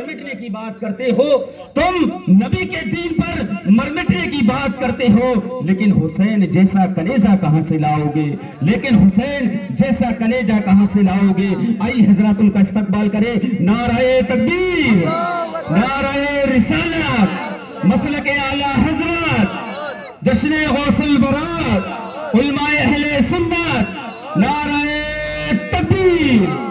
मर मिटने की बात करते हो, तुम नबी के दीन पर मर मिटने की बात करते हो, लेकिन हुसैन जैसा कलेजा कहां से लाओगे? लेकिन हुसैन जैसा कलेजा कहां से लाओगे? आई हजरत उनका इस्तकबाल करे। नाराए तकबीर, नाराए रिसालत, मसलके आला हजरत, जश्न गौसुल बरात, उलमाए अहले सुन्नत, नाराए तकबीर।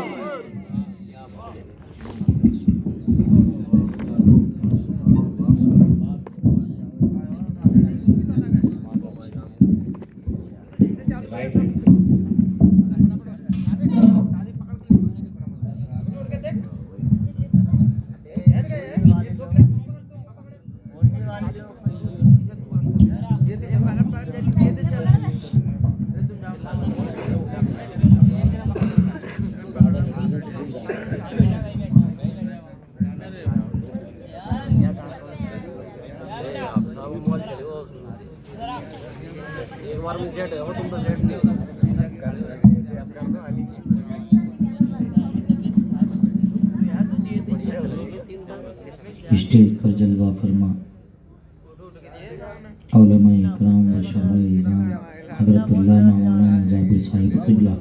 एक बार में सेट है, वो तुम तो सेट नहीं स्टेज पर जलवा फरमा उलमाए इकराम व शहबाए इज़ाम हज़रत अल्लामा मौलाना जाबिर साहिब क़िबला,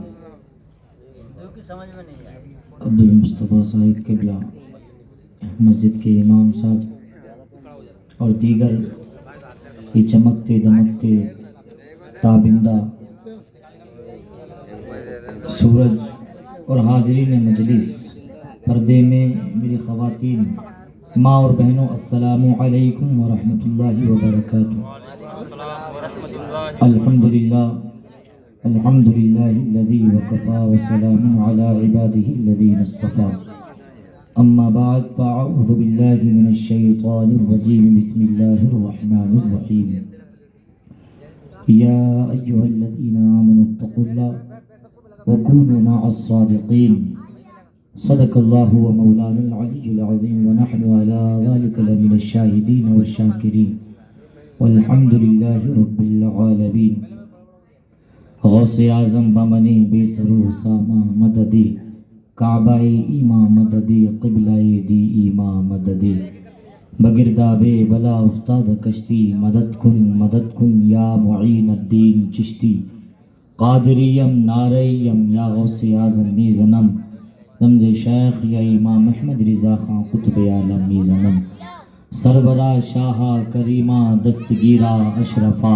अब्दुल मुस्तफ़ा साहिब क़िबला, मस्जिद के इमाम साहब और दीगर ये चमकते दमकते ताबिंदा सूरज और हाज़रीन मजलिस, पर्दे में मेरी ख़वातीन माँ और बहनों, अस्सलामु अलैकुम व रहमतुल्लाहि व बरकातुहू। अल्हम्दुलिल्लाह, अल्हम्दुलिल्लाहिल्लज़ी वक़फ़ा व सलामुन अला इबादिहिल्लज़ीना इस्तफ़ा। अम्मा बाद फ़अऊज़ु बिल्लाहि मिनश शैतानिर रजीम, बिस्मिल्लाहिर रहमानिर रहीम। या अय्युहल्लज़ीना आमनुत्तक़ुल्लाह व कूनू मअस सादिक़ीन। सदक़ल्लाहु व मौलानुल अलियुल अज़ीम व नहनु अला ज़ालिका लमिनश शाहिदीन व शाकिरीन वल्हम्दुलिल्लाहि रब्बिल आलमीन। गौसे आज़म बमने बेसरू सामा मददे, काबाए ईमा मददे, क़िबलाए दी ईमा मददे, बगिरदाबे बला उस्ताद कश्ती, मदद कुन या मुईनुद्दीन चिश्ती। क़ादिरियम नारयम या गौसे आज़म मी ज़नम, रमज़े शेख या इमाम अहमद रिज़ा खां कुतुब आलम मी ज़नम। सरबरा शाह करीमा दस्तगीरा अशरफा,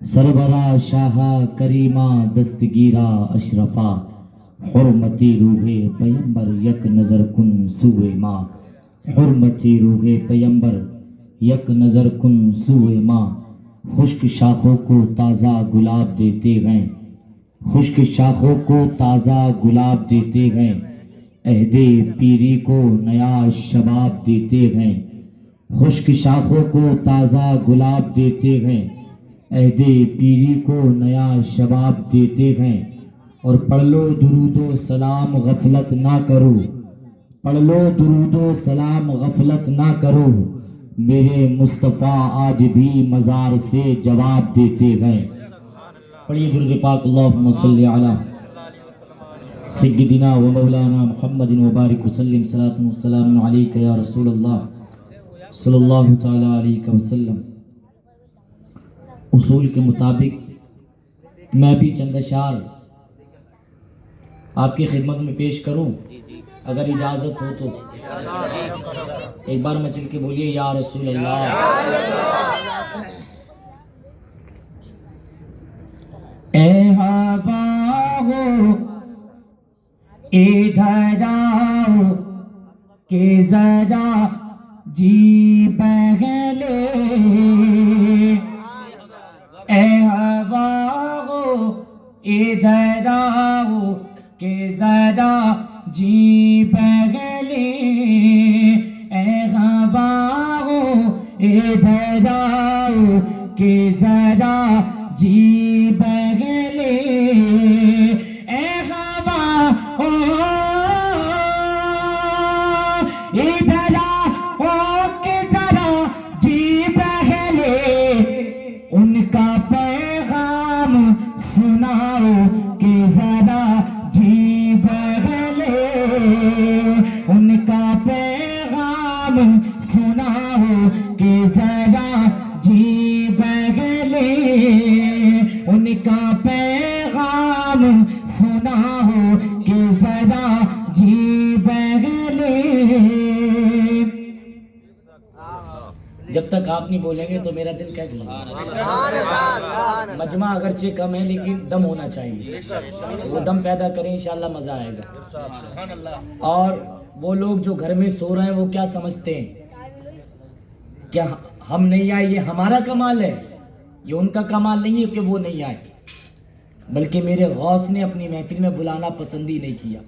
सरबरा शाह करीमा दस्तगीरा अशरफा। हुर्मती रूहे पैगंबर यक नज़र कुन सुए माँ, हुर्मती रूहे पैगंबर यक नज़र कुन सुए माँ। खुश्क शाखों को ताज़ा गुलाब देते हैं, खुश्क शाखों को ताज़ा गुलाब देते हैं, अहदे पीरी को नया शबाब देते हैं। खुश्क शाखों को ताज़ा गुलाब देते हैं, अहदे पीरी को नया शबाब देते हैं। और पढ़ लो दुरूदो सलाम गफलत ना करो, पढ़ लो दुरूदो सलाम गफलत ना करो, मेरे मुस्तफ़ा आज भी मज़ार से जवाब देते हैं। पढ़िए दुरूद पाक, अल्लाहुम्मा सल्लि अला सय्यिदिना व मौलाना मुहम्मदिन व बारिक वसल्लिम, सलातun व सलामुन अलैका या रसूलल्लाह सल्लल्लाहु तआला अलैहि वसल्लम। उसूल के मुताबिक मैं भी चंद अशार आपकी खिदमत में पेश करूं, अगर इजाज़त हो तो। एक बार मचल के बोलिए या रसूल अल्लाह। ए हवा हो इधर आओ के जरा जी बहले, ए हवा हो इधर आओ के जरा जी बहले, ए हवा हो इधर आओ के जरा जी बहले, ए हवा हो इधर आओ के जरा जी बहले, उनका पैगाम सुनाओ के जरा जी बहले, उनका पैगाम सुनाओ कि जरा जी बहले, उनका पैगाम सुनाओ कि जरा जी बहले। जब तक आप नहीं बोलेंगे तो मेरा दिल कैसे लगेगा। मजमा अगरचे कम है लेकिन दम होना चाहिए, वो दम पैदा करें इंशाल्लाह मजा आएगा। और वो लोग जो घर में सो रहे हैं वो क्या समझते हैं, क्या हम नहीं आए ये हमारा कमाल है? ये उनका कमाल नहीं है कि वो नहीं आए, बल्कि मेरे गौस ने अपनी महफिल में बुलाना पसंद ही नहीं किया।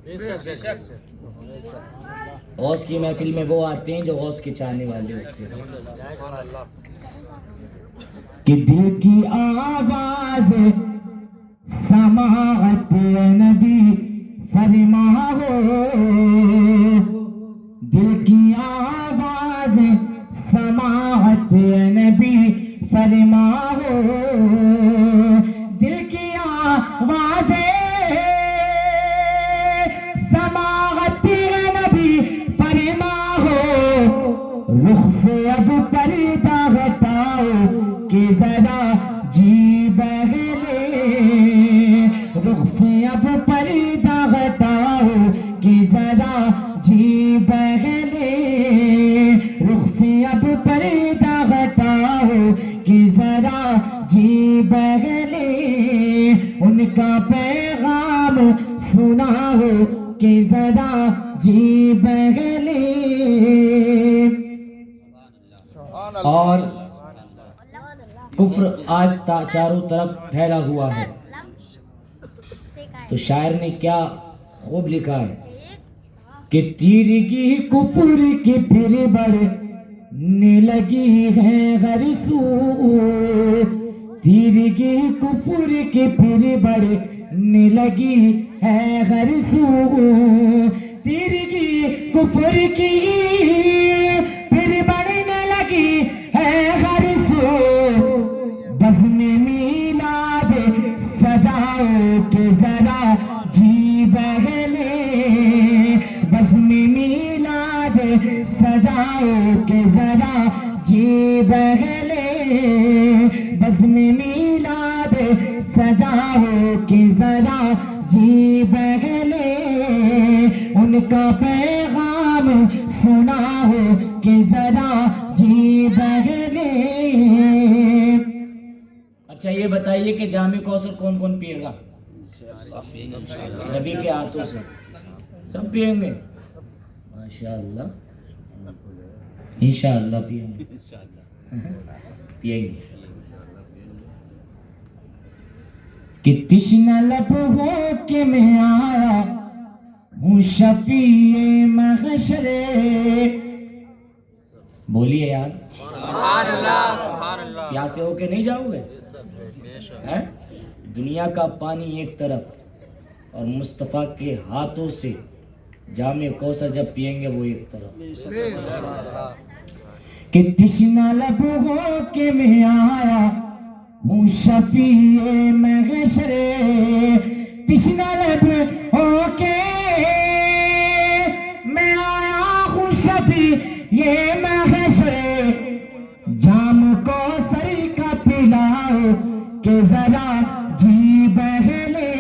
गौस की महफिल में वो आते हैं जो गौस के चाहने वाले होते हैं। कि दिल की आवाज समाअत नबी फरमाओ, दिल की आवाज समाअत नबी फरमाओ, दिल की आवाज समाअत नबी फरमाओ, रुख से अब पर्दा हटाओ कि जरा जी बहले, रुख से अब पर्दा हटाओ कि जरा जी बहले, रुख से अब पर्दा हटाओ कि जरा जी बहले, उनका पैगाम सुनाओ कि जरा जी बहले। और कुफ्र आज चारों तरफ फैला हुआ है, तो शायर ने क्या खूब लिखा है कि तीरगी कुफ्र की फिर बढ़ने लगी है हर सू, तीरगी कुफ्र की फिर बढ़ने लगी है हर सू, तीरगी कुफ्र की फिर बढ़ने लगी है हर सू, बज़्म मीलाद सजाओ के जरा जी बहले, बज़्म मीलाद सजाओ के जरा जी बहले, बज़्म मीलाद सजाओ के जरा जी बहले, उनका पैगाम सुनाओ के जरा जी बहले। अच्छा ये बताइए कि जामे कौसर कौन कौन पिएगा? नबी के हाथों से सब पिएंगे माशाअल्लाह, इंशाअल्लाह पिएंगे पिएंगे। कि तिश्ना लब हो के मैं आया हूँ शफीए महशरे, बोलिए यार यहाँ से होके नहीं जाओगे हैं? दुनिया का पानी एक तरफ और मुस्तफ़ा के हाथों से जामे कौसर जब पिएंगे वो एक तरफ। कि तिश्ना लब हो के मैं आया हूँ शफीए महशरे, तिश्ना लब हो के मैं आया हूँ शफीए महशरे, जाम कौसर का पिलाओ के जरा जी बहले,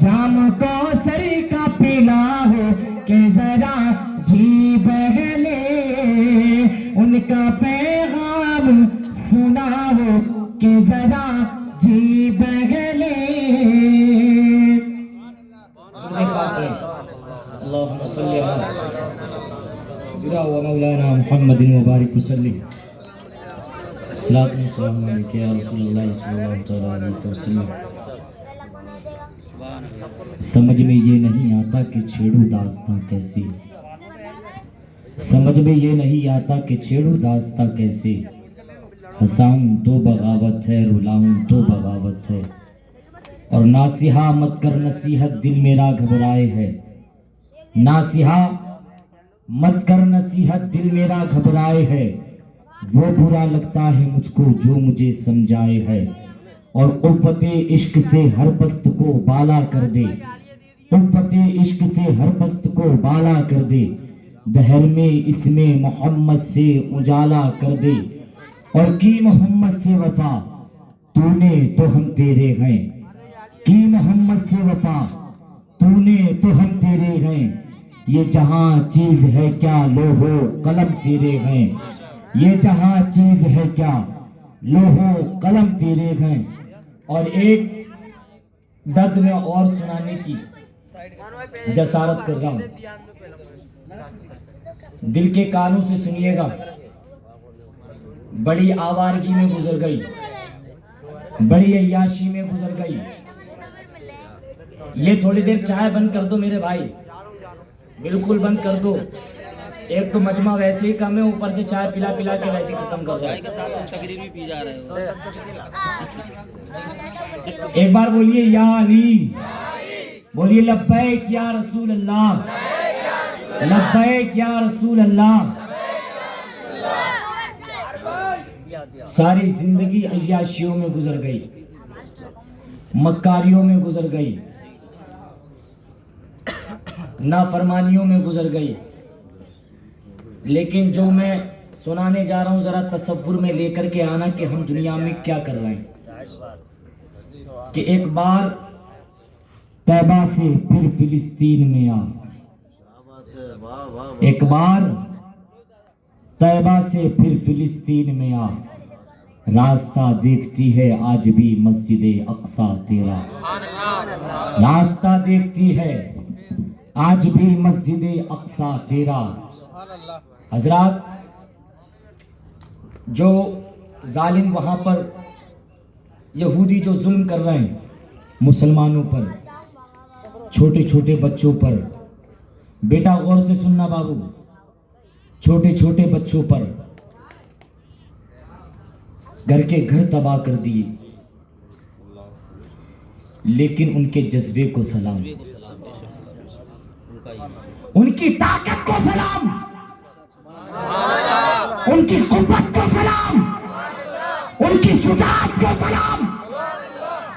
जाम कौसर का पिलाओ के जरा जी बहले, उनका पैगाम सुनाओ के जरा जी बहले। अल्लाहुम्मा सल्ली अला सय्यिदिना व मौलाना मुहम्मदिन व बारिक वसल्लिम। सलातु व सलाम अलैका या रसूलल्लाह सल्लल्लाहु अलैहि वसल्लम। समझ में ये नहीं आता कि छेड़ू दास्तां कैसी, समझ में ये नहीं आता कि छेड़ू दास्तां कैसे, हंसाऊं तो बगावत है रुलाऊं तो बगावत है, और नासिहा मत कर नसीहत दिल मेरा घबराए है, नासिहा मत कर नसीहत दिल मेरा घबराए है, वो बुरा लगता है मुझको जो मुझे समझाए है, और कुव्वते इश्क से हर पस्त को बाला कर दे, कुव्वते इश्क से हर पस्त को बाला कर दे, दहर में इसमें मोहम्मद से उजाला कर दे। और की मोहम्मद से वफा तूने तो हम तेरे हैं, की मोहम्मद से वफा तूने तो हम तेरे हैं। ये जहां चीज है क्या लोहो कलम तेरे हैं, ये जहां चीज है क्या लोहो कलम तेरे हैं। और एक दर्द में और सुनाने की जसारत कर रहा हूं, दिल के कानों से सुनिएगा। बड़ी आवारगी में गुजर गई, बड़ी अय्याशी में गुजर गई। ये थोड़ी देर चाय बंद कर दो मेरे भाई, बिल्कुल बंद कर दो। एक तो मजमा वैसे ही कम है, ऊपर से चाय पिला पिला के वैसे ही खत्म कर चाय के साथ हम तकरीर भी पी जा रहे हो। एक बार बोलिए या अली, बोलिए लब्बैक या रसूल अल्लाह, लब्बैक या रसूल अल्लाह। सारी जिंदगी अय्याशियों में गुजर गई, मक्कारियों में गुजर गई, नाफरमानियों में गुजर गई। लेकिन जो मैं सुनाने जा रहा हूं जरा तसव्वुर में लेकर के आना कि हम दुनिया में क्या कर रहे हैं। कि एक बार तैबा से फिर फिलिस्तीन में आ, एक बार तैबा से फिर फिलिस्तीन में आ, रास्ता देखती है आज भी मस्जिद अक्सा तेरा, रास्ता देखती है आज भी मस्जिद अक्सा तेरा। हजरात, जो जालिम वहां पर यहूदी जो जुल्म कर रहे हैं मुसलमानों पर, छोटे छोटे बच्चों पर, बेटा गौर से सुनना बाबू, छोटे छोटे बच्चों पर घर के घर तबाह कर दिए, लेकिन उनके जज्बे को सलाम, उनकी ताकत को सलाम, उनकी कुव्वत को सलाम, उनकी शुजाअत को सलाम।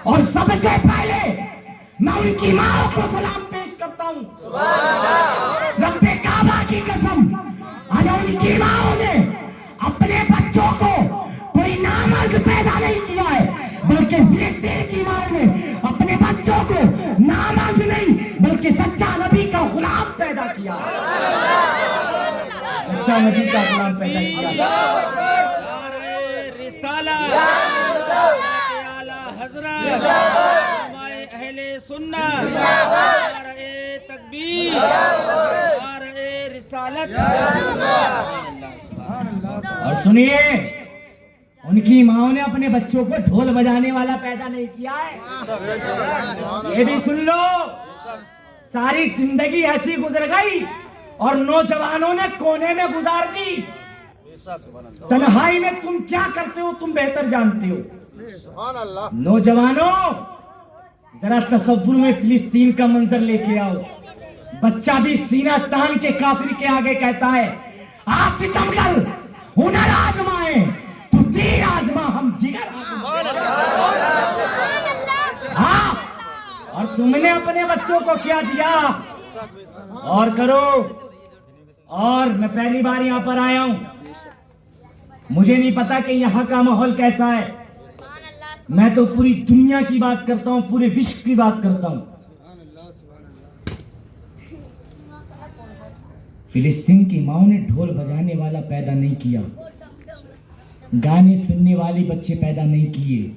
और सबसे पहले मैं उनकी माँ को सलाम पेश करता हूँ। रब्बे काबा की कसम, आज उनकी माँ ने अपने बच्चों को कोई नामर्द पैदा नहीं किया है, बल्कि फिलिस्तीन की माँ ने अपने बच्चों को नामर्द नहीं बल्कि सच्चा नबी का गुलाम पैदा किया, सच्चा नबी का गुलाम पैदा किया। रिसाला आला हजरत हमारे अहले सुन्नत, नारे तकबीर, नारे रिसालत। और सुनिए, उनकी माँ ने अपने बच्चों को ढोल बजाने वाला पैदा नहीं किया है। ये भी सुन लो, सारी जिंदगी ऐसी गुजर गई और नौजवानों ने कोने में गुजार दी। तन्हाई में तुम क्या करते हो तुम बेहतर जानते हो। नौजवानों, जरा तसव्वुर में फिलिस्तीन का मंजर लेके आओ। बच्चा भी सीना तान के काफिर के आगे कहता है, आज सितमगर हुनर आजमाए तो तीर आजमा, हम जिगर हाँ। और तुमने अपने बच्चों को क्या दिया? और करो। और मैं पहली बार यहाँ पर आया हूँ, मुझे नहीं पता कि यहाँ का माहौल कैसा है। मैं तो पूरी दुनिया की बात करता हूँ, पूरे विश्व की बात करता हूँ। फिलिस्तीन की माओ ने ढोल बजाने वाला पैदा नहीं किया, गाने सुनने वाले बच्चे पैदा नहीं किए।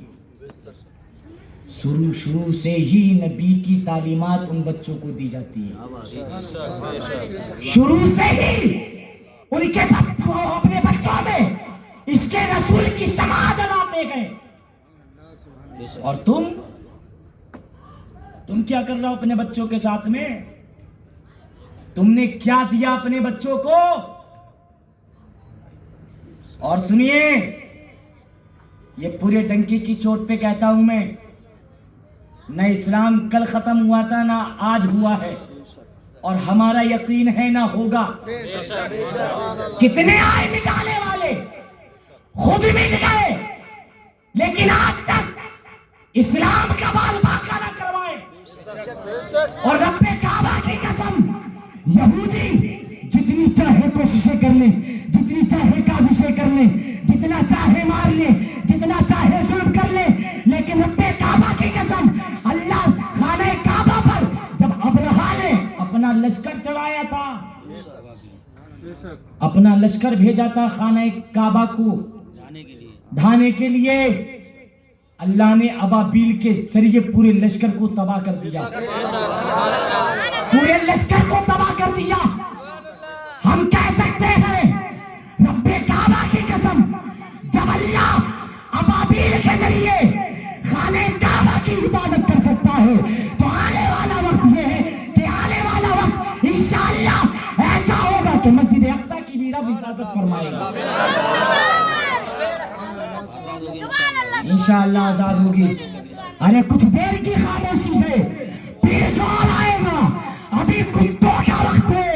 शुरू से ही नबी की तालीमात उन बच्चों को दी जाती है। शुरू से ही उनके अपने बच्चों में इसके रसूल की समाज जलाते गए। और तुम क्या कर रहे हो अपने बच्चों के साथ में? तुमने क्या दिया अपने बच्चों को? और सुनिए, ये पूरे डंकी की चोट पे कहता हूं मैं, न इस्लाम कल खत्म हुआ था ना आज हुआ है, और हमारा यकीन है ना होगा। कितने आए मिटाने वाले, खुद मिट गए, लेकिन आज तक इस्लाम का बाल बाका ना करवाए। और रब्बे काबा की कसम, यहूदी जितनी चाहे कोशिशें कर ले, जितनी चाहे काबिशें कर ले, जितना चाहे मार ले, जितना चाहे जुल्म कर ले, लेकिन रब्बे काबा की कसम, अल्लाह खाने काबा पर जब अब्रहा ने अपना लश्कर चढ़ाया था, अपना लश्कर भेजा था खाने काबा को ढाने के लिए, अल्लाह ने अबाबील के जरिए पूरे लश्कर को तबाह कर दिया, पूरे लश्कर को तबाह कर दिया। हम कह सकते हैं रब्बे काबा की कसम, जब अल्लाह अबाबील के जरिए खाने काबा की हिफाजत कर सकता है, तो आने वाला वक्त ये है कि आने वाला वक्त इंशाअल्लाह ऐसा होगा कि मस्जिद अक्सा की भी रब हिफाजत फरमाएगा, इंशाअल्लाह आजाद होगी। अरे कुछ देर की खामोशी है, पेश और आएगा, अभी कुत्तों का वक्त है,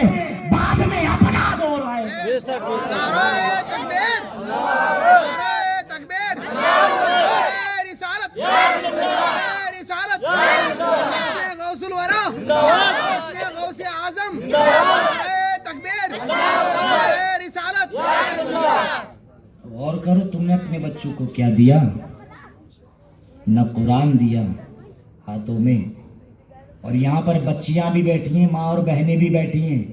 बाद में अपना दौर आएगा। नारे तकबीर, नारे तकबीर, नारे रिसालत, नारे रिसालत, उसने गौसुल वरा, उसने गौसे आजम, नारे तकबीर, नारे रिसालत। गौर करो, तुमने अपने बच्चों को क्या दिया? न कुरान दिया हाथों में, और यहाँ पर बच्चियां भी बैठी हैं, माँ और बहनें भी बैठी हैं।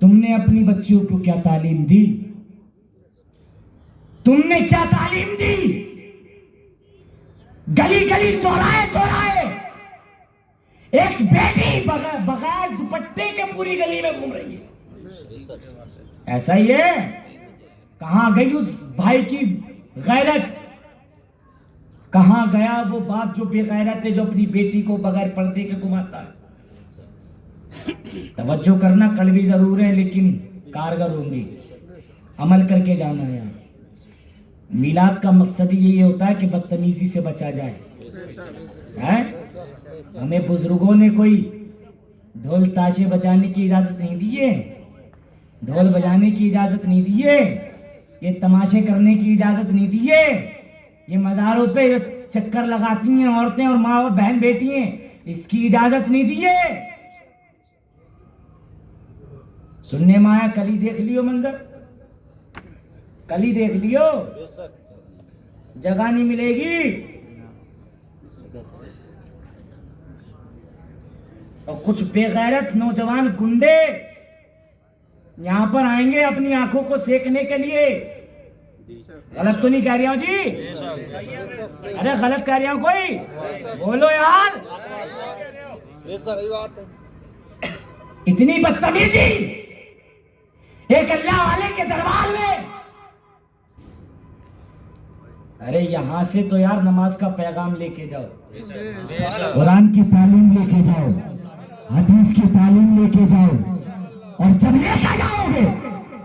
तुमने अपनी बच्चियों को क्या तालीम दी? तुमने क्या तालीम दी? गली गली चौराहे चौराहे एक बेटी बगैर दुपट्टे के पूरी गली में घूम रही है, ऐसा ही है? कहां गई उस भाई की गैरत? कहां गया वो बाप जो बेगैरत है, जो अपनी बेटी को बगैर पर्दे के घुमाता है? तवज्जो करना, कड़वी जरूर है लेकिन कारगर होंगी, अमल करके जाना है। मिलाद का मकसद ही यही होता है कि बदतमीजी से बचा जाए, हैं? हमें बुजुर्गों ने कोई ढोल ताशे बजाने की इजाजत नहीं दी है, ढोल बजाने की इजाजत नहीं दी है, ये तमाशे करने की इजाजत नहीं दी है, ये मज़ारों पे चक्कर लगाती हैं औरतें और माँ और बहन बेटी हैं, इसकी इजाजत नहीं दी है। सुनने में आया, कल ही देख लियो मंजर, कल ही देख लियो, जगह नहीं मिलेगी। और कुछ बेगैरत नौजवान गुंडे यहां पर आएंगे अपनी आंखों को सेकने के लिए। गलत तो नहीं कह रहा हूं जी? अरे गलत कह रहा हूं कोई? बोलो यार, इतनी बदतमीजी एक अल्लाह वाले के दरबार में। अरे यहां से तो यार नमाज का पैगाम लेके जाओ, कुरान की तालीम लेके जाओ, हदीस की तालीम लेके जाओ, और जब लेके जाओगे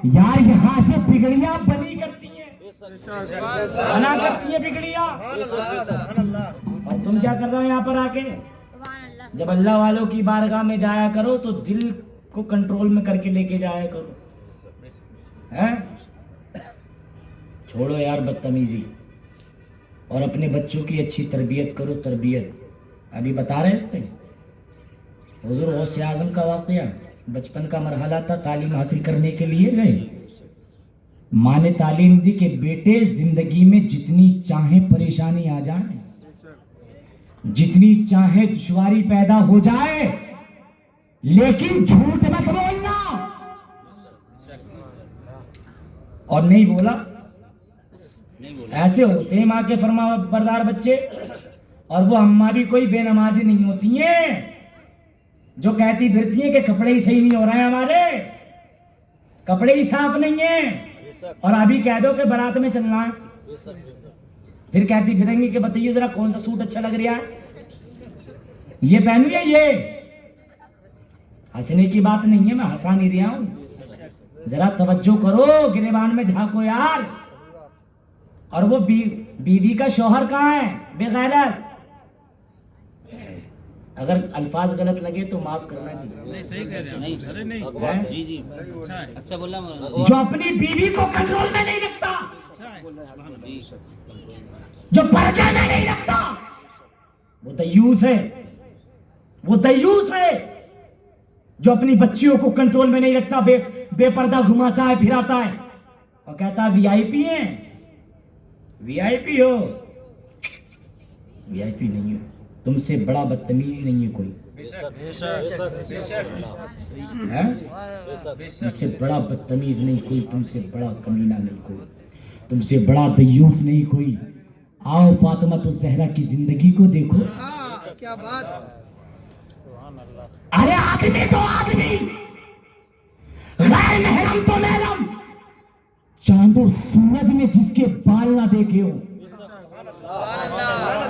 यार यहाँ से बिगड़ियां बनी करती हैं, बना करती है बिगड़ियां। और तुम क्या कर रहे हो यहाँ पर आके? जब अल्लाह वालों की बारगाह में जाया करो तो दिल को कंट्रोल में करके लेके जाया करो, हैं? छोड़ो यार बदतमीजी और अपने बच्चों की अच्छी तरबियत करो। तरबियत अभी बता रहे थे, हुजूर गौसे आजम का वाकया, बचपन का मरहला था, तालीम हासिल करने के लिए गए, माँ ने तालीम दी कि बेटे जिंदगी में जितनी चाहे परेशानी आ जाए, जितनी चाहे दुश्वारी पैदा हो जाए, लेकिन झूठ मत बोलना। और नहीं बोला, ऐसे होते हैं माँ के फरमाबरदार बच्चे, और वो अम्मा भी कोई बेनमाजी नहीं होती हैं जो कहती फिरती हैं कि कपड़े ही सही नहीं हो रहे हैं, हमारे कपड़े ही साफ नहीं है, और अभी कह दो कि बारात में चलना है, फिर कहती फिरेंगी कि बताइए जरा कौन सा सूट अच्छा लग रहा है, ये पहनू है। ये हंसने की बात नहीं है, मैं हंसा नहीं रहा हूं, जरा तवज्जो करो, गिरेबान में झांको यार। और वो बीवी का शौहर कहाँ है? बेगैरत। अगर अल्फाज गलत लगे तो माफ करना चाहिए। नहीं सही कह रहे हैं। अरे नहीं जी जी अच्छा बोला जो अपनी बीवी को कंट्रोल में नहीं रखता, जी जो पर्दे में नहीं रखता, वो दयूस है, वो दयूस है जो अपनी बच्चियों को कंट्रोल में नहीं रखता, बेपर्दा घुमाता है, फिराता है और कहता है वीआईपी है। वीआईपी हो? वीआईपी नहीं हो, तुमसे बड़ा बदतमीज नहीं है कोई है? तुमसे बड़ा बदतमीज नहीं कोई, तुमसे बड़ा कमीना नहीं कोई, तुमसे बड़ा दयूस नहीं कोई। आओ फातिमा तो ज़हरा की जिंदगी को देखो। हाँ, क्या बात। अरे आदमी तो आदमी, गैर महरम तो महरम, चांद और सूरज में जिसके बाल ना देखे हो।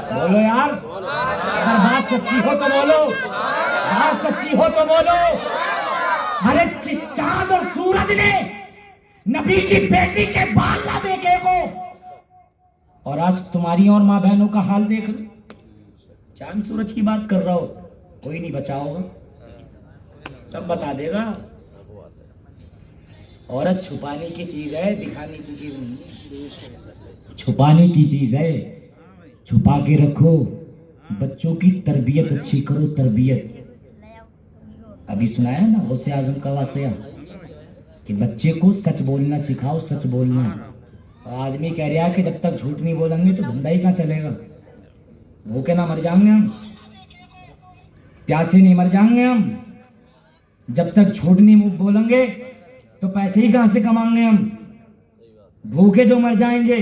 बोलो यार, अगर बात सच्ची हो तो बोलो, बात सच्ची हो तो बोलो। अरे जिस चांद और सूरज ने नबी की बेटी के बाल ना देखे हो, और आज तुम्हारी और माँ बहनों का हाल देख लो। चांद सूरज की बात कर रहा हो, कोई नहीं बचा होगा, सब बता देगा। औरत छुपाने की चीज है, दिखाने की चीज नहीं है। छुपाने की चीज है, छुपा के रखो। बच्चों की तरबियत अच्छी करो, तरबियत। अभी सुनाया ना गौसे आजम का वाकया कि बच्चे को सच बोलना सिखाओ, सच बोलना। और आदमी कह रहा है कि जब तक झूठ नहीं बोलेंगे तो धंधा ही कहाँ चलेगा। भूखे ना मर जाएंगे हम, प्यासे नहीं मर जाएंगे हम। जब तक झूठ नहीं बोलेंगे तो पैसे ही कहां से कमाएंगे हम। भूखे जो मर जाएंगे,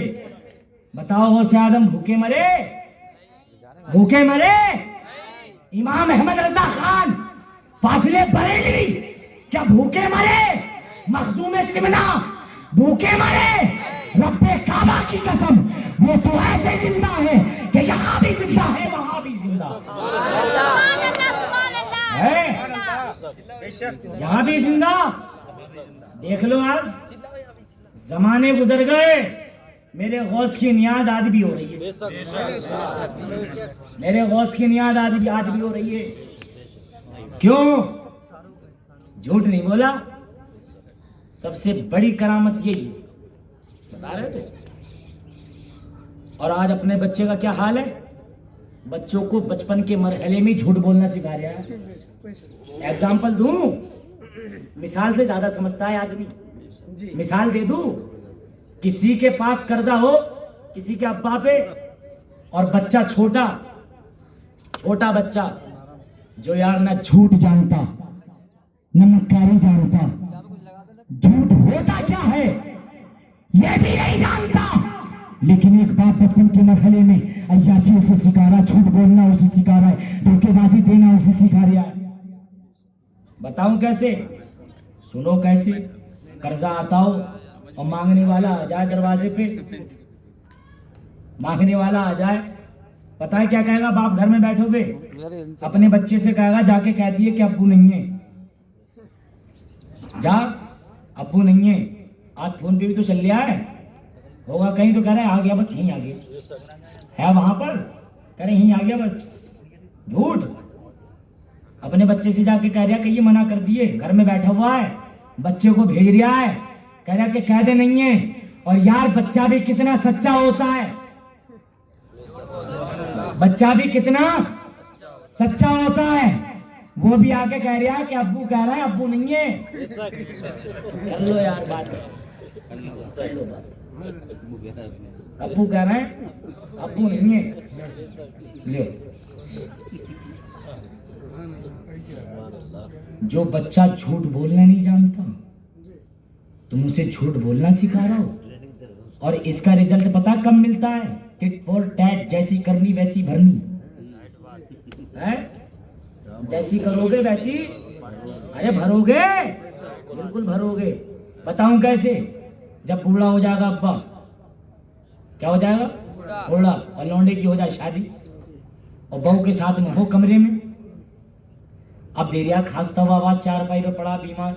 बताओ गौसे आजम भूखे मरे? भूखे मरे? इमाम अहमद रजा खान फासिले बरेली क्या भूखे मरे? मखदूम सिमना भूखे मरे? रब्बे काबा की कसम, वो तो ऐसे जिंदा है कि यहाँ भी जिंदा है, वहां भी जिंदा है, यहाँ भी जिंदा। देख लो आज जमाने गुजर गए, मेरे गौस की नियाज आज भी हो रही है। मेरे गौस की नियाज आज भी हो रही है। क्यों? झूठ नहीं बोला। सबसे बड़ी करामत यही है, बता रहे थे। और आज अपने बच्चे का क्या हाल है? बच्चों को बचपन के मरहले में झूठ बोलना सिखा रहा है। एग्जाम्पल दूं, मिसाल से ज्यादा समझता है आदमी। मिसाल दे दूं, किसी के पास कर्जा हो, किसी के अब्बा पे, और बच्चा छोटा बच्चा जो यार ना झूठ जानता न मक्कारी जानता, झूठ होता क्या है ये भी नहीं जानता, लेकिन एक बात बचपन के मरहले में अय्याशी उसे सिखा रहा, झूठ बोलना उसे सिखा रहा है, धोखेबाजी देना उसे सिखा रहा है। बताऊं कैसे? सुनो कैसे। कर्जा आता हो और मांगने वाला आ जाए दरवाजे पे, मांगने वाला आ जाए, पता है क्या कहेगा? बाप घर में बैठे हुए अपने बच्चे से कहेगा जाके कह दिए कि अब्बू नहीं है, जा अब्बू नहीं है। आज फोन पे भी तो चल रहा है, होगा कहीं तो कह रहे आ गया, बस यहीं आ गया है, वहां पर कह रहे यहीं आ गया बस। झूठ। अपने बच्चे से जाके कह रहा कि ये मना कर दिए, घर में बैठा हुआ है, बच्चे को भेज रहा है, कह रहा कि कह दे नहीं है। और यार बच्चा भी कितना सच्चा होता है, बच्चा भी कितना सच्चा होता है। वो भी आके कह रहा है कि अब्बू कह रहा है अब्बू नहीं है। कर लो यार बात, कर लो बात। अब्बू कह रहे हैं अब्बू नहीं है, लो। जो बच्चा झूठ बोलना नहीं जानता, तुम उसे झूठ बोलना सिखा रहा हो, और इसका रिजल्ट पता कब मिलता है? टिट फॉर टैट, जैसी करनी वैसी भरनी है। जैसी करोगे वैसी अरे भरोगे, बिल्कुल भरोगे। बताऊं कैसे? जब बूढ़ा हो जाएगा अब्बा, क्या हो जाएगा? बूढ़ा, और लौंडे की हो जाए शादी, और बहू के साथ में हो कमरे में। अब दे रिया खांसता हुआ आवाज, चारपाई पे पड़ा बीमार,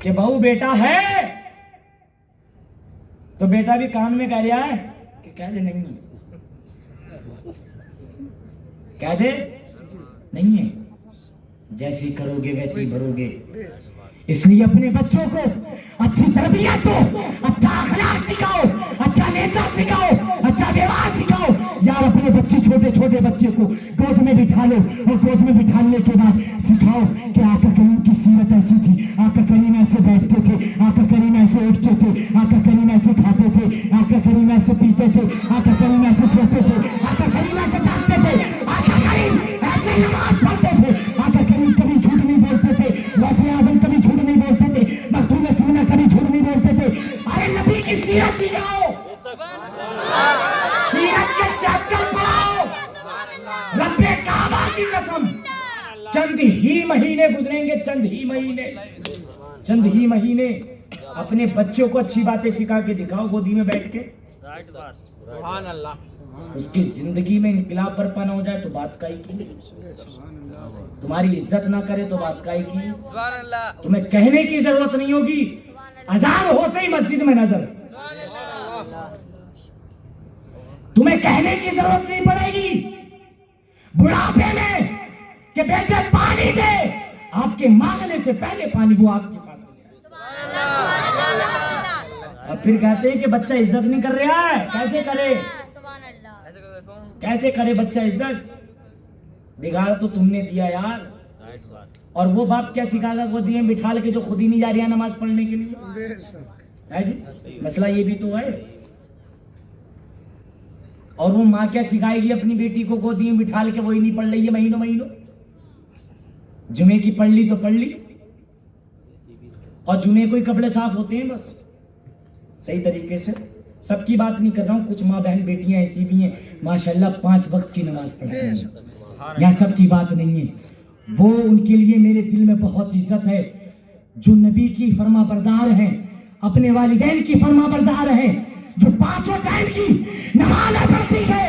कि बहू बेटा है, तो बेटा भी कान में कह रहा है कि कह दे नहीं है, कह दे नहीं है। जैसी करोगे वैसी भरोगे। इसलिए अपने बच्चों को अच्छी तरबियत दो, अच्छा अखलाक सिखाओ, अच्छा नेचर सिखाओ, अच्छा व्यवहार सिखाओ। यार अपने बच्चे छोटे छोटे छोटे बच्चे को गोद में बिठा लो और गोद में बिठाने के बाद सिखाओ कि आका करीम की सीरत ऐसी थी, आका करीम ऐसे बैठते थे, आका करीम ऐसे उठते थे, आका करीम ऐसे खाते थे, आका करीम ऐसे पीते थे, आका करीम ऐसे सोते थे, आका करीम ऐसे जागते थे, आका करीम ऐसे नमाज पढ़ते थे, आका करीम कभी झूठ नहीं बोलते थे, वैसे आदम कभी झूठ नहीं बोलते थे, मखदूम सीना कभी झूठ नहीं बोलते थे। अरे नबी की सीरत सिखाओ, सीरत के चैप्टर पढ़ाओ। रब्बे काबा की कसम, चंद ही महीने गुजरेंगे, चंद ही महीने अपने बच्चों को अच्छी बातें सिखा के दिखाओ गोदी में बैठ के, सुभान अल्लाह। उसकी जिंदगी में इनकलाब बर्पा ना हो जाए तो बात काई की, तुम्हारी इज्जत ना करे तो बात काई की। तुम्हें कहने की जरूरत नहीं होगी, अजान होते ही मस्जिद में नजर, तुम्हें कहने की जरूरत नहीं पड़ेगी। बुढ़ापे में कि बेटे पानी दे, आपके मांगने से पहले पानी वो आपके पास और फिर कहते हैं कि बच्चा इज्जत नहीं कर रहा है, कैसे करे, कैसे करे बच्चा इज्जत, बिगाड़ तो तुमने दिया यार। और वो बाप क्या सिखाएगा गोदी में बिठा के जो खुद ही नहीं जा रही है नमाज पढ़ने के लिए, है जी, मसला ये भी तो है। और वो माँ क्या सिखाएगी अपनी बेटी को गोदी में बिठा के, वही नहीं पढ़ रही है महीनों, जुमे की पढ़ ली तो पढ़ ली, और जुमे को ही कपड़े साफ होते हैं बस, सही तरीके से। सबकी बात नहीं कर रहा हूँ, कुछ माँ बहन बेटियां ऐसी भी हैं माशाल्लाह 5 वक्त की नमाज पढ़ती हैं, यहाँ सबकी बात नहीं है। वो उनके लिए मेरे दिल में बहुत इज्जत है जो नबी की फर्मा बरदार हैं, अपने वालिदैन की फर्मा बरदार हैं, जो 5 टाइम की नमाज पढ़ती है।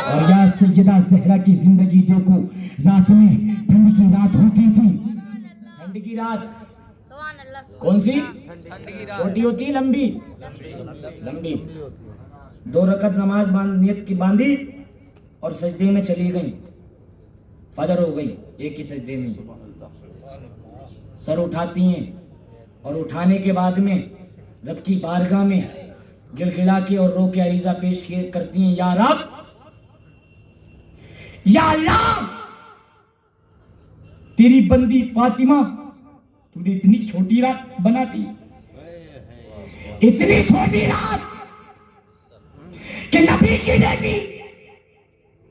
और या सैयदा ज़हरा की जिंदगी देखो, रात में ठंड की रात होती थी, ठंड की रात कौन सी, छोटी होती लंबी, 2 रकत नमाज नियत की बांधी और सजदे में चली गई, फजर हो गई एक ही सजदे में। सर उठाती हैं और उठाने के बाद में रब की बारगाह में गिड़गिड़ा के और रो के अरीजा पेश करती हैं, या रब, या अल्लाह, तेरी बंदी फातिमा तूने इतनी छोटी रात बना दी, इतनी छोटी रात कि नबी की बेटी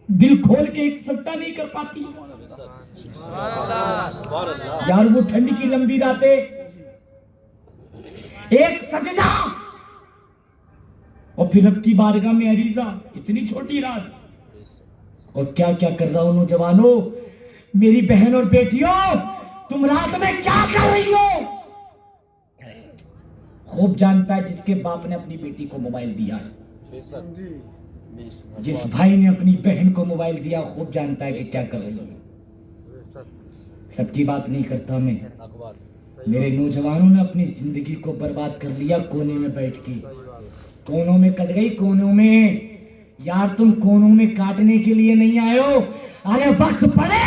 दिल खोल के एक सजदा नहीं कर पाती यार। वो ठंड की लंबी रातें, एक सजदा और फिर रब की बारगाह में अरीजा, इतनी छोटी रात। और क्या क्या कर रहा हूं नौजवानों, मेरी बहन और बेटियों, तुम रात में क्या कर रही हो? खूब जानता है जिसके बाप ने अपनी बेटी को मोबाइल दिया है, जिस भाई ने अपनी बहन को मोबाइल दिया, खूब जानता है कि क्या कर रही है। सबकी बात नहीं करता मैं, मेरे नौजवानों ने अपनी जिंदगी को बर्बाद कर लिया कोने में बैठ के, कोनों में कट गई, कोनों में। यार तुम कोनों में काटने के लिए नहीं आए हो, अरे वक्त पड़े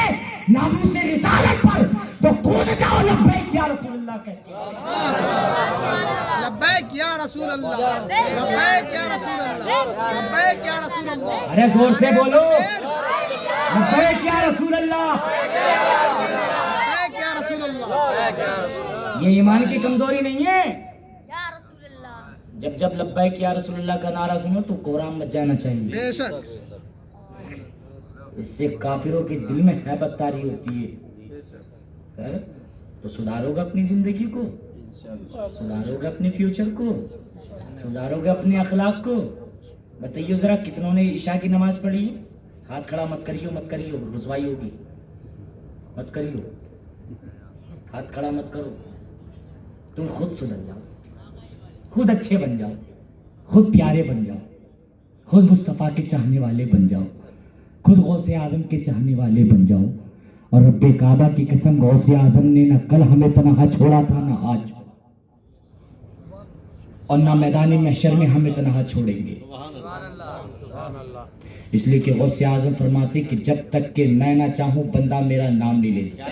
नामू से रिसालत पर तो कूद जाओ लब्बैक या रसूलुल्लाह कह के। लब्बैक या रसूल अल्लाह, लब्बैक या रसूल अल्लाह, लब्बैक या रसूल अल्लाह। अरे जोर से बोलो, लब्बैक या रसूल अल्लाह, लब्बैक या रसूल अल्लाह। ये ईमान की कमजोरी नहीं है। या रसूलुल्लाह। जब जब लब्बैक या रसूलुल्लाह का नारा सुनो तो कोराम मच जाना चाहिए, बेशक। इससे काफिरों के दिल में हैबत तारी होती है। तो सुधारोगे अपनी जिंदगी को, सुधारोगे अपने फ्यूचर को, सुधारोगे अपने अखलाक को। बताइए जरा कितनों ने ईशा की नमाज पढ़ी? हाथ खड़ा मत करियो, मत करियो, रुसवाई होगी, मत करियो, हाथ खड़ा मत करो। तुम खुद सुधर जाओ, खुद अच्छे बन जाओ, खुद प्यारे बन जाओ, खुद मुस्तफ़ा के चाहने वाले बन जाओ, खुद गौसे आजम के चाहने वाले बन जाओ। और रब्बे काबा की कसम, गौसे आजम ने न कल हमें तनहा छोड़ा था, ना आज, और ना मैदान महशर में हमें तनहा छोड़ेंगे। इसलिए कि गौसे आजम फरमाते कि जब तक कि मैं ना चाहूं बंदा मेरा नाम नहीं ले सकता।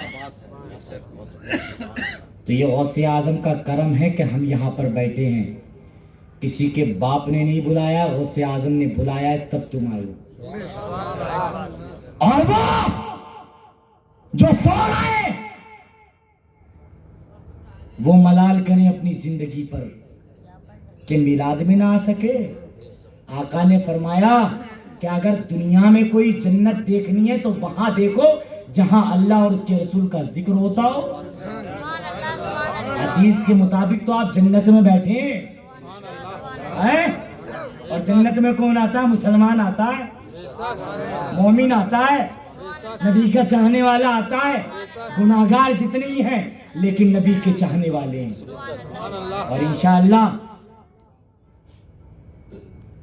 तो ये गौसे आजम का करम है कि हम यहाँ पर बैठे हैं, किसी के बाप ने नहीं बुलाया, गौसे आजम ने बुलाया है, तब तुम आए हो। और वो जो सो रहे वो मलाल करें अपनी जिंदगी पर कि मिलाद में ना आ सके। आका ने फरमाया कि अगर दुनिया में कोई जन्नत देखनी है तो वहां देखो जहां अल्लाह और उसके रसूल का जिक्र होता हो। हदीस के मुताबिक तो आप जन्नत में बैठे हैं, और जन्नत में कौन आता है? मुसलमान आता है, मोमिन आता है, नबी का चाहने वाला आता है। गुनाहगार जितने ही हैं लेकिन नबी के चाहने वाले हैं। और इंशाअल्लाह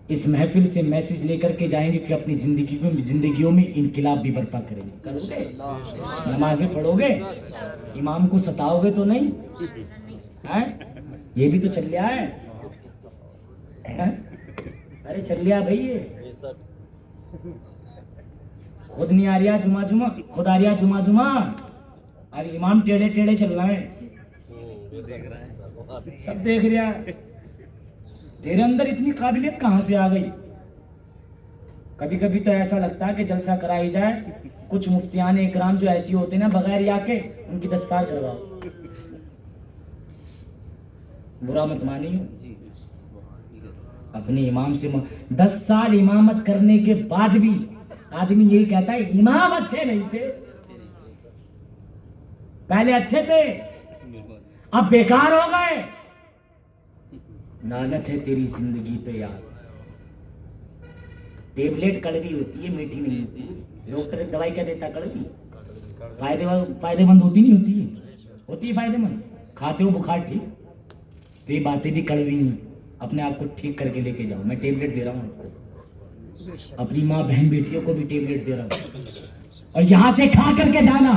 इस महफिल से मैसेज लेकर के जाएंगे कि अपनी जिंदगियों में इनकलाब भी बर्पा करेंगे। करोगे? नमाजें पढ़ोगे? इमाम को सताओगे तो नहीं हैं? ये भी तो चल लिया है, अरे चल लिया भाई, ये खुद नहीं आ रहा जुमा जुमा, खुद आ रहा जुमा जुमा, और इमाम टेढ़े टेढ़े चल रहा है, सब देख रहा है। तेरे अंदर इतनी काबिलियत कहां से आ गई? कभी कभी तो ऐसा लगता है कि जलसा कराई जाए, कुछ मुफ्तियान इकराम जो ऐसी होते हैं ना, बगैर या के उनकी दस्तार करवाओ। बुरा मत मानिए, अपने इमाम से 10 साल इमामत करने के बाद भी आदमी यही कहता है इमाम अच्छे नहीं थे, पहले अच्छे थे अब बेकार हो गए। लानत है तेरी जिंदगी पे यार। टेबलेट कड़वी होती है, मीठी नहीं होती। डॉक्टर दवाई क्या देता? कड़वी। फायदेमंद होती नहीं होती है? होती है फायदेमंद, खाते हो बुखार ठीक, तो ये बातें भी कड़वी नहीं। अपने आप को ठीक करके लेके जाओ। मैं टेबलेट दे रहा हूँ आपको, अपनी माँ बहन बेटियों को भी टेबलेट दे रहा हूँ, और यहां से खा करके जाना,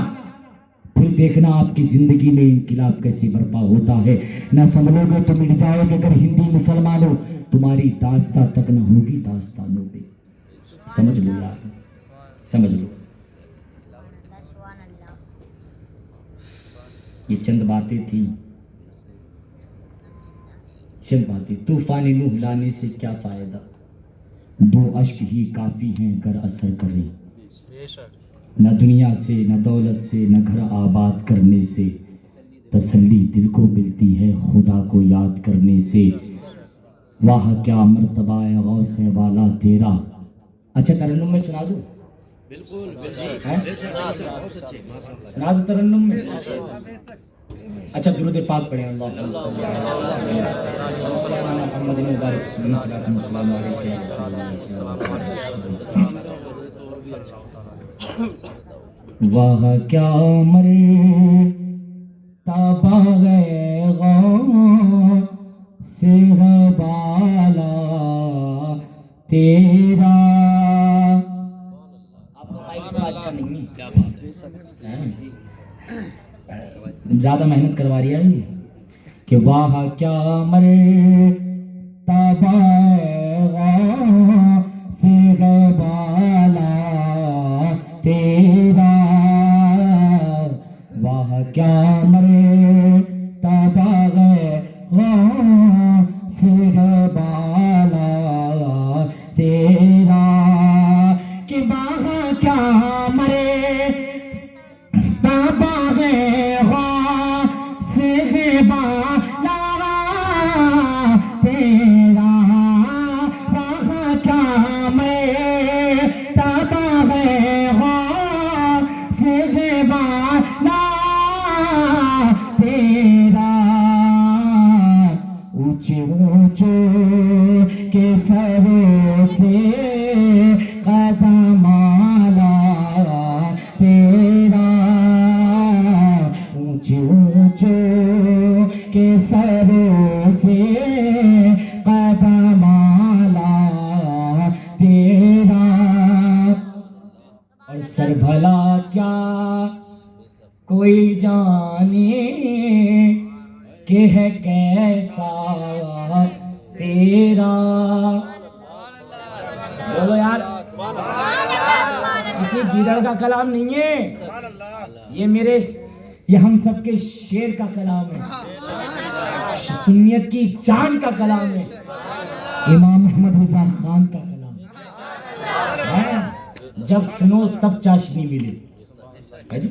फिर देखना आपकी जिंदगी में इनकलाब कैसे बर्पा होता है। ना समझोगे तो मिट जाओगे। अगर हिंदी मुसलमानों तुम्हारी दास्तां तक न होगी दास्तानों पे। समझ लो यार, समझ लो। ये चंद बातें थी, चंद बातें। तूफान नूह लाने से क्या फायदा, 2 अश्क ही काफी हैं अगर असर करें। न दुनिया से, न दौलत से, न घर आबाद करने से, तसल्ली दिल को मिलती है खुदा को याद करने से। वाह क्या मर्तबा है गौस वाला तेरा। अच्छा तरन्नुम में सुना दूं? बिल्कुल सुना दूं तरन्नुम में? अच्छा दुरूद पाक पढ़े। वाह क्या मर्तबा है गौस वाला तेरा। आपका माइक थोड़ा अच्छा नहीं है, क्या बात है? ज्यादा मेहनत करवा रही है ये कि वाह क्या मर्तबा है वाला तेरा। वाह क्या मर्तबा है वाला तेरा। कि वाह क्या के सरों से कदमाला तेरा। ऊंचे ऊंचे के सरों से कदमाला तेरा। और सर भला क्या कोई जाने कि है कैसा तेरा। बोलो यार, किसी गीदड़ का कलाम नहीं है ये हम सबके शेर का कलाम है, सुन्नियत की जान का कलाम है। इमाम मोहम्मद रजा खान का कलाम है, जब सुनो तब चाशनी मिले। है जी?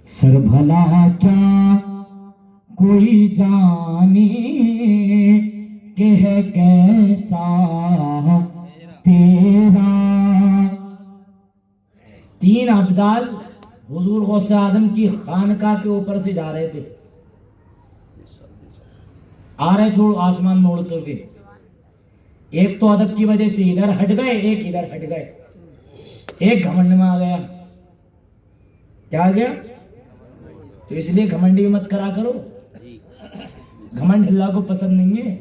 सर भला क्या कोई जाने के है कैसा तेरा। तीन अब्दाल हुजूर गौसे आदम की खानकाह के ऊपर से जा रहे थे, आ रहे थे आसमान में उड़ते हुए। एक तो अदब की वजह से इधर हट गए, एक इधर हट गए। एक घमंड में आ गया। क्या आ गया? तो इसलिए घमंडी मत करा करो, घमंड अल्लाह को पसंद नहीं है।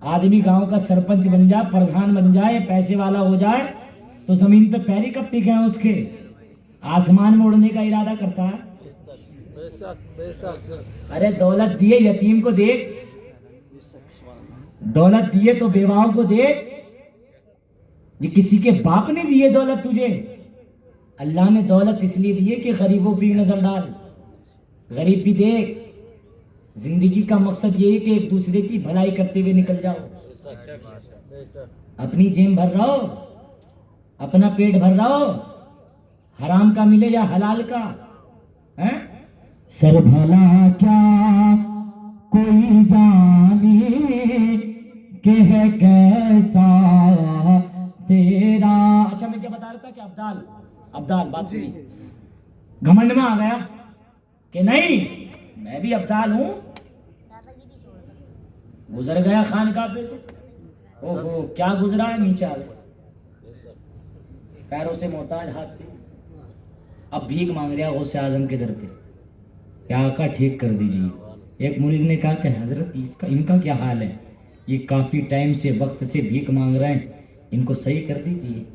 आदमी गांव का सरपंच बन जाए, प्रधान बन जाए, पैसे वाला हो जाए तो जमीन पे पैर ही कब टिके हैं उसके, आसमान में उड़ने का इरादा करता है। अरे दौलत दिए यतीम को दे, दौलत दिए तो बेवाओं को दे। ये किसी के बाप ने दिए दौलत तुझे। अल्लाह ने दौलत इसलिए दी है कि गरीबों पे नजर डाल, गरीब भी देख। जिंदगी का मकसद ये है कि एक दूसरे की भलाई करते हुए निकल जाओ। अपनी जेब भर रहा हो, अपना पेट भर रहा हो, हराम का मिले या हलाल का है। सर भला क्या कोई जाने के है कैसा तेरा। अच्छा मैं क्या बता रहा था कि अब्दाल अब्दाल बात सुनी, घमंड में आ गया कि नहीं मैं भी अब्दाल हूं। गुजर गया खानकाह पे से, ओहो क्या गुजरा है, नीचे आ गया, पैरों से मोहताज, हाथ से। अब भीख मांग रहा गौसे आजम के दर पे, क्या आका ठीक कर दीजिए। एक मुरीद ने कहा कि हजरत इसका इनका क्या हाल है, ये काफी टाइम से वक्त से भीख मांग रहे हैं, इनको सही कर दीजिए।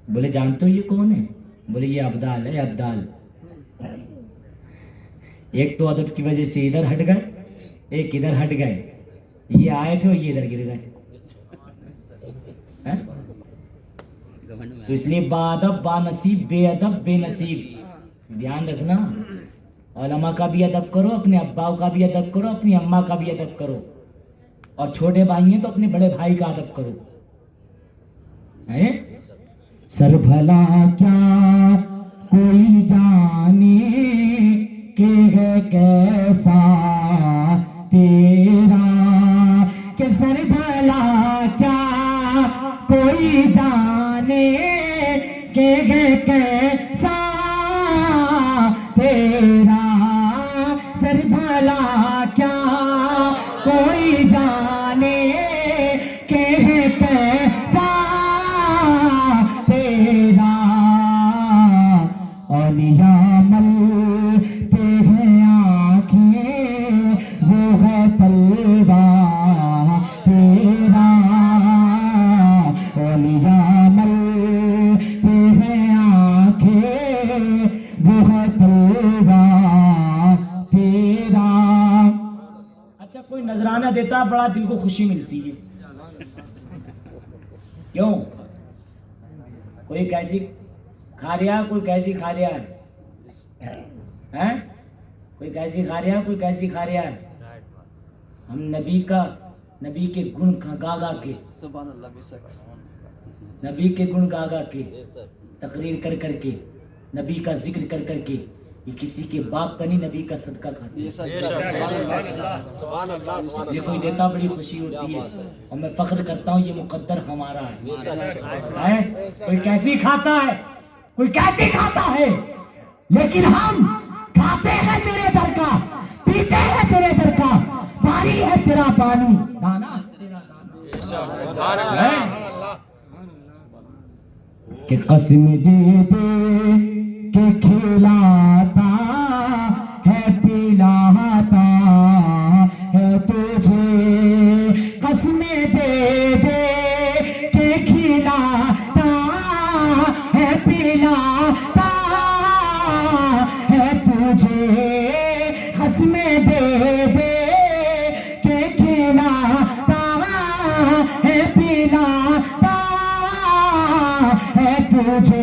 बोले जानते हो ये कौन है? बोले ये अब्दाल है, अब्दाल। एक तो अदब की वजह से इधर हट गए, एक इधर हट गए। ये आए थे और ये इधर गिर गए। तो इसलिए बादब बानसीब, बेअदब बेनसीब। ध्यान रखना, उलमा का भी अदब करो, अपने अब्बाओं का भी अदब करो, अपनी अम्मा का भी अदब करो, और छोटे भाई हैं तो अपने बड़े भाई का अदब करो। है? सर भला क्या कोई जाने के है कैसा तेरा। कि सर भला क्या कोई जाने के है कैसा तेरा। सर भला क्या कोई जाने के है कैसा तेरा। औलिया मलते हैं आँखें, वो है तलवा तेरा। औलिया मलते हैं आँखें, वो है तलवा तेरा। अच्छा कोई नजराना देता बड़ा दिल को खुशी मिलती है। क्यों? कोई कैसी खा रहा, कोई कैसी खा रहा है, कोई कैसी खा रहा, कोई कैसी खा रहा है। हम नबी के गुण गा गा के, नबी के गुण गा गा के, तकरीर कर कर के, नबी का जिक्र कर कर के, ये किसी के बाप का नहीं, नबी का सदका खाते हैं। इसलिए कोई देता बड़ी खुशी होती है, और मैं फख्र करता हूँ ये मुकद्दर हमारा है। कोई कैसी खाता है, कोई कैसी खाता है, लेकिन हम खाते हैं तेरे दर का, पीते हैं तेरे दर का, पानी है तेरा पानी, दाना है तेरा दाना। है कि कसम दे दे के खिलाता है, पिलाता है तुझे। कसम दे दे के खिलाता है, पिलाता है तुझे। कसम दे दे के खिलाता है, पिलाता है तुझे।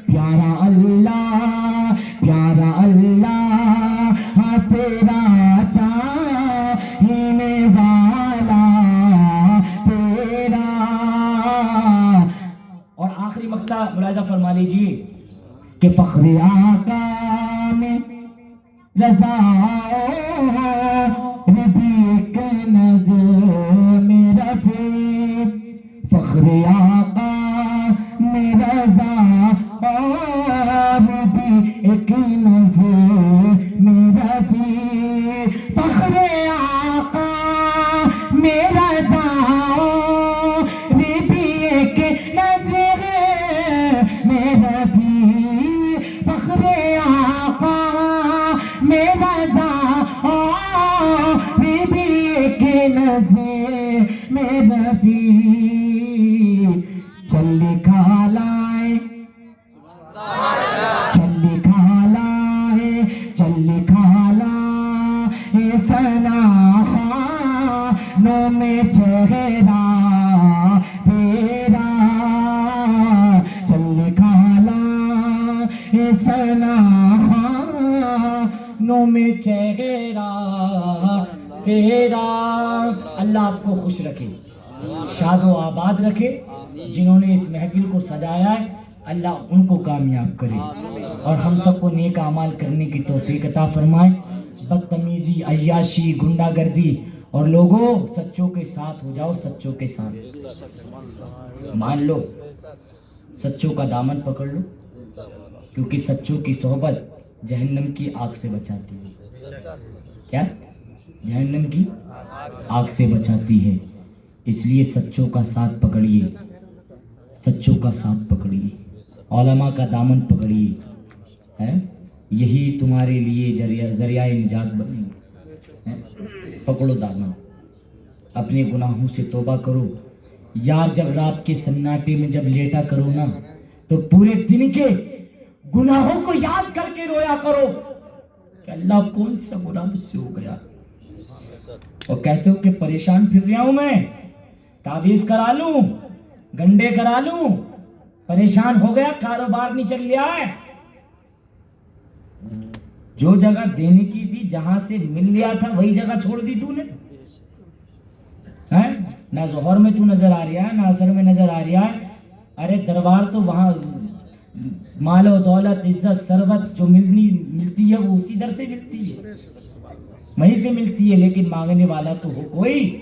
प्यारा अल्लाह हाँ तेरा चाहने वाला मुलाजा फरमा लीजिए कि फख्र आका में रज़ा नबी के नज़र में रफ़ी, फख्र आका में रज़ा नबी के नज़र में रफ़ी, फख्र आका में रज़ा नबी के नज़र में रफ़ी, फख्र आका में रज़ा नबी के नज़र में रफ़ी। चल खालाए चल खालाए चल खालाए सना खानों में चेहरा तेरा, चल खालाए सना खानों में चेहरा तेरा। अल्लाह आपको खुश रखे, शादो आबाद रखे। जिन्होंने इस महफिल को सजाया है अल्लाह उनको कामयाब करे और हम सबको नेक अमाल करने की तौफीक अता फरमाए। बदतमीजी, अय्याशी, गुंडागर्दी और लोगों सच्चों के साथ हो जाओ, सच्चों के साथ मान लो, सच्चों का दामन पकड़ लो, क्योंकि सच्चों की सोहबत जहन्नम की आग से बचाती है। क्या? जहन्नम की आग से बचाती है। इसलिए सच्चों का साथ पकड़िए, सच्चों का साथ पकड़िए, उलमा का दामन पकड़िए, है यही तुम्हारे लिए जरिया निजात बनेगी। पकड़ो दामन, अपने गुनाहों से तौबा करो। यार जब रात के सन्नाटे में जब लेटा करो ना, तो पूरे दिन के गुनाहों को याद करके रोया करो कि अल्लाह कौन सा गुनाह मुझसे हो गया। और कहते हो कि परेशान फिर रहा हूं मैं, ताबीज करा लूं, गंडे करा लूं, परेशान हो गया, कारोबार नहीं चल रहा है। जो जगह देने की थी, जहां से मिल लिया था, वही जगह छोड़ दी तूने, हैं? ना जोहर में तू नजर आ रहा है, ना असर में नजर आ रहा है। अरे दरबार तो वहां मालो दौलत इज्जत सरबत जो मिलती है वो उसी दर से मिलती है, वहीं से मिलती है, लेकिन मांगने वाला तो हो कोई।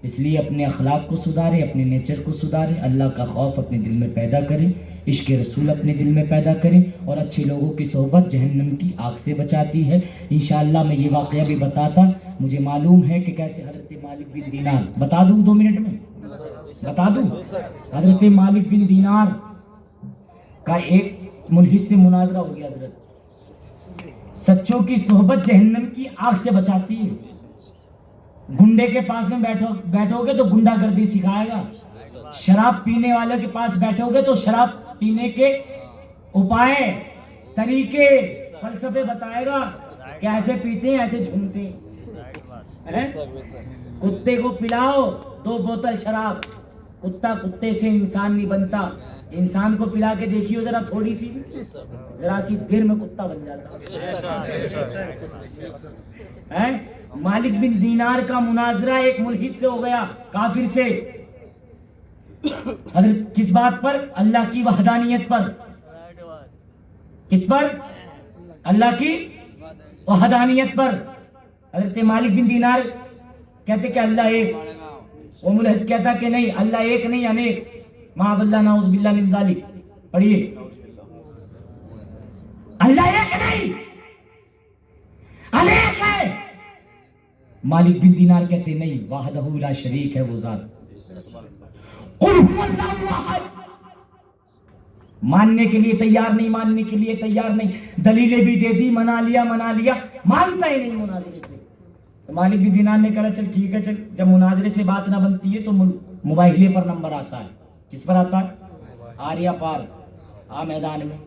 इसलिए अपने अखलाक को सुधारें, अपने नेचर को सुधारें, अल्लाह का खौफ अपने दिल में पैदा करें, इश्क रसूल अपने दिल में पैदा करें। और अच्छे लोगों की सोहबत जहन्नम की आग से बचाती है। इंशाअल्लाह मैं ये वाक़या भी बताता, मुझे मालूम है कि कैसे हज़रत मालिक बिन दीनार, बता दूँ 2 मिनट में बता दूँ, हज़रत मालिक बिन दीनार का एक मुल्हिद से मुनाजरा हो गया। हज़रत, सच्चों की सोहबत जहन्नम की आग से बचाती है। गुंडे के पास में बैठोगे तो गुंडागर्दी सिखाएगा, शराब पीने वाले के पास बैठोगे तो शराब पीने के उपाय, तरीके, फलसफे बताएगा कि ऐसे पीते हैं, ऐसे झूमते हैं। कुत्ते को पिलाओ 2 बोतल शराब, कुत्ता कुत्ते से इंसान नहीं बनता। इंसान को पिला के देखियो जरा, थोड़ी सी, जरा सी देर में कुत्ता बन जाता है। मालिक बिन दीनार का मुनाजरा एक मुल्हिद से हो गया, काफिर से। हज़रत किस बात पर? अल्लाह की वहदानियत पर। किस पर? अल्लाह की वहदानियत पर। हज़रत मालिक बिन दीनार कहते कि अल्लाह एक, वो मुल्हिद कहता कि नहीं, अल्लाह एक नहीं अनेक, माअल्लाह नाउज़ बिल्लाह मिन ज़ालिक। पढ़िए, अल्लाह एक नहीं अनेक है। मालिक बिन दीनार कहते नहीं, वाहदहू ला शरीक है वो ज़ात। कुल हुवल्लाहु अहद, मानने के लिए तैयार नहीं, मानने के लिए तैयार नहीं, दलीलें भी दे दी, मना लिया, मानता ही नहीं मुनाजरे से। तो मालिक बिन दीनार ने कहा चल ठीक है, चल, जब मुनाजरे से बात ना बनती है तो मोबाइले पर नंबर आता है। किस पर आता है? आर्या पार, आ मैदान में,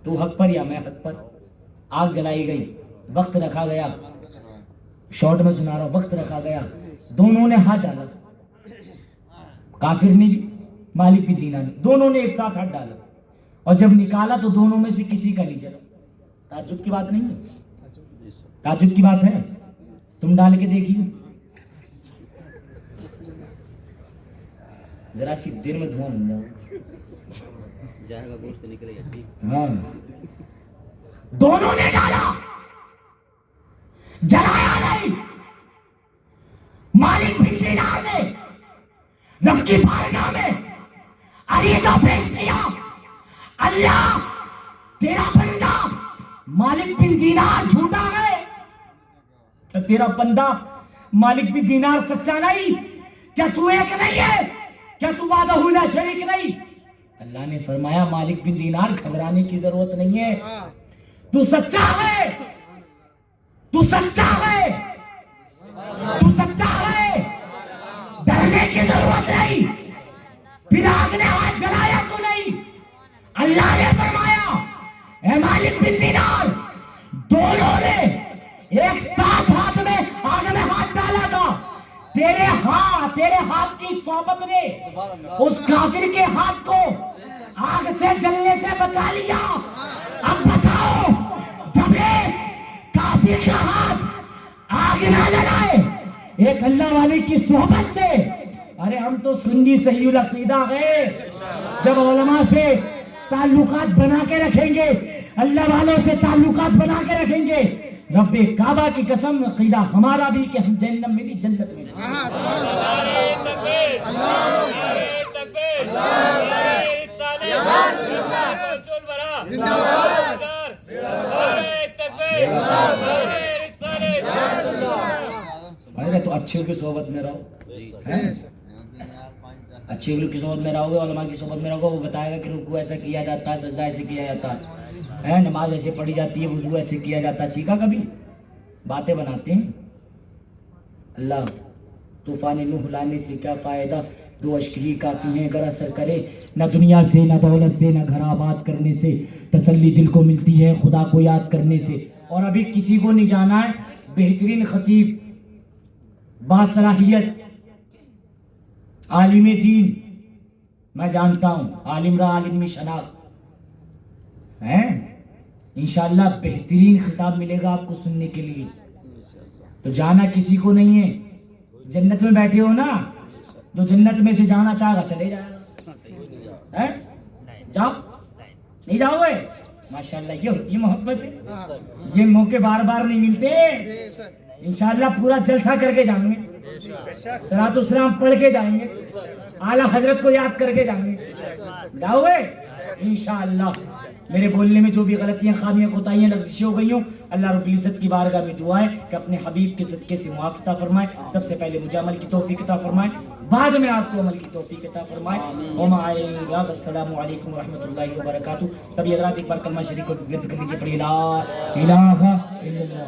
तू हक पर या मैं हक पर। आग जलाई गई, वक्त रखा गया, शॉर्ट में सुना रहा हूं, वक्त रखा गया, दोनों ने हाथ डाला, काफिर ने भी, मालिक बिन दीनार ने, दोनों ने एक साथ हाथ डाला, और जब निकाला तो दोनों में से किसी का नहीं जला। ताज्जुब की बात नहीं है, ताज्जुब की बात है, तुम डाल के देखिए, जरा सी देर में धुआं बन जाओ। जाएगा गोश्त निकलेगा ठीक। हाँ, दोनों ने डाला, जलाया नहीं। मालिक बिन दीनार ने रब की बारगाह में अरीज़ा पेश किया, अल्लाह तेरा बंदा मालिक बिन दीनार झूठा है, क्या तेरा बंदा मालिक बिन दीनार सच्चा नहीं? क्या तू एक नहीं है? क्या तू वादहू ला शरीक नहीं? अल्लाह ने फरमाया मालिक बिन दीनार घबराने की जरूरत नहीं है, तू सच्चा है, तू सच्चा है, तू सच्चा है, डरने की जरूरत नहीं। फिर आग ने हाथ जलाया तो नहीं, अल्लाह ने फरमाया ए मालिक बिन दीनार, दोनों ने एक साथ हाथ में आग में हाथ डाला था, तेरे हाथ की सोबत ने उस काफिर के हाथ को आग से जलने से बचा लिया। अब बताओ, जब एक काफिर का हाथ आग ना जलाए एक अल्लाह वाले की सोहबत से, अरे हम तो सुन्नी सहीउल अकीदा है, जब उलमा से ताल्लुकात बना के रखेंगे, अल्लाह वालों से ताल्लुकात बना के रखेंगे, रब्बे काबा की कसम अकीदा हमारा भी कि हम जन्नत में नहीं जन्नत में। अरे तो अच्छे की सोबत में रहो, अच्छे लोग की सोबत में रहोगे, उलमा की सोबत में रहोगे, वो बताएगा कि रुकू ऐसा किया जाता है, सजदा ऐसे किया जाता है, नमाज ऐसे पढ़ी जाती है, वुजू ऐसे किया जाता है। सीखा कभी? बातें बनाते हैं। अल्लाह तूफान नूह लाने से क्या फ़ायदा, दो अश्क ही काफ़ी हैं अगर असर करे, न दुनिया से न दौलत से न घर आबाद करने से, तसल्ली दिल को मिलती है खुदा को याद करने से। और अभी किसी को नहीं जाना है, बेहतरीन खतीब, बासलाहियत, आलिम दीन, मैं जानता हूँ, आलिम रा आलिम में शनाख्त है, इंशाअल्लाह बेहतरीन खिताब मिलेगा आपको सुनने के लिए। तो जाना किसी को नहीं है, जन्नत में बैठे हो ना, जो जन्नत में से जाना चाहेगा चले जाएगा, है? जाओ, नहीं जाओगे? माशाअल्लाह, ये होती है मोहब्बत है, ये मौके बार बार नहीं मिलते। इंशाअल्लाह पूरा जलसा करके जाएंगे, सलातो सलाम पढ़ के जाएंगे, आला हजरत को याद करके जाएंगे, जाओगे इंशाअल्लाह। मेरे बोलने में जो भी गलतियां, खामियां, कोताहियां, लफ्ज़िशें हो गई हो, अल्लाह रब्बुल इज़्ज़त की बारगाह में दुआ है कि अपने हबीब के सदक़े से मुआफ़ अता फरमाए। सबसे पहले मुझे अमल की तौफ़ीक़ अता फरमाए, बाद में आपको अमल की तौफ़ीक़ अता फरमाए। अस्सलामु अलैकुम व रहमतुल्लाहि व बरकातुहू। सभी हज़रात एक बार कलमा शरीफ को विर्द कर लीजिए, पढ़िए ला इलाहा इल्लल्लाह।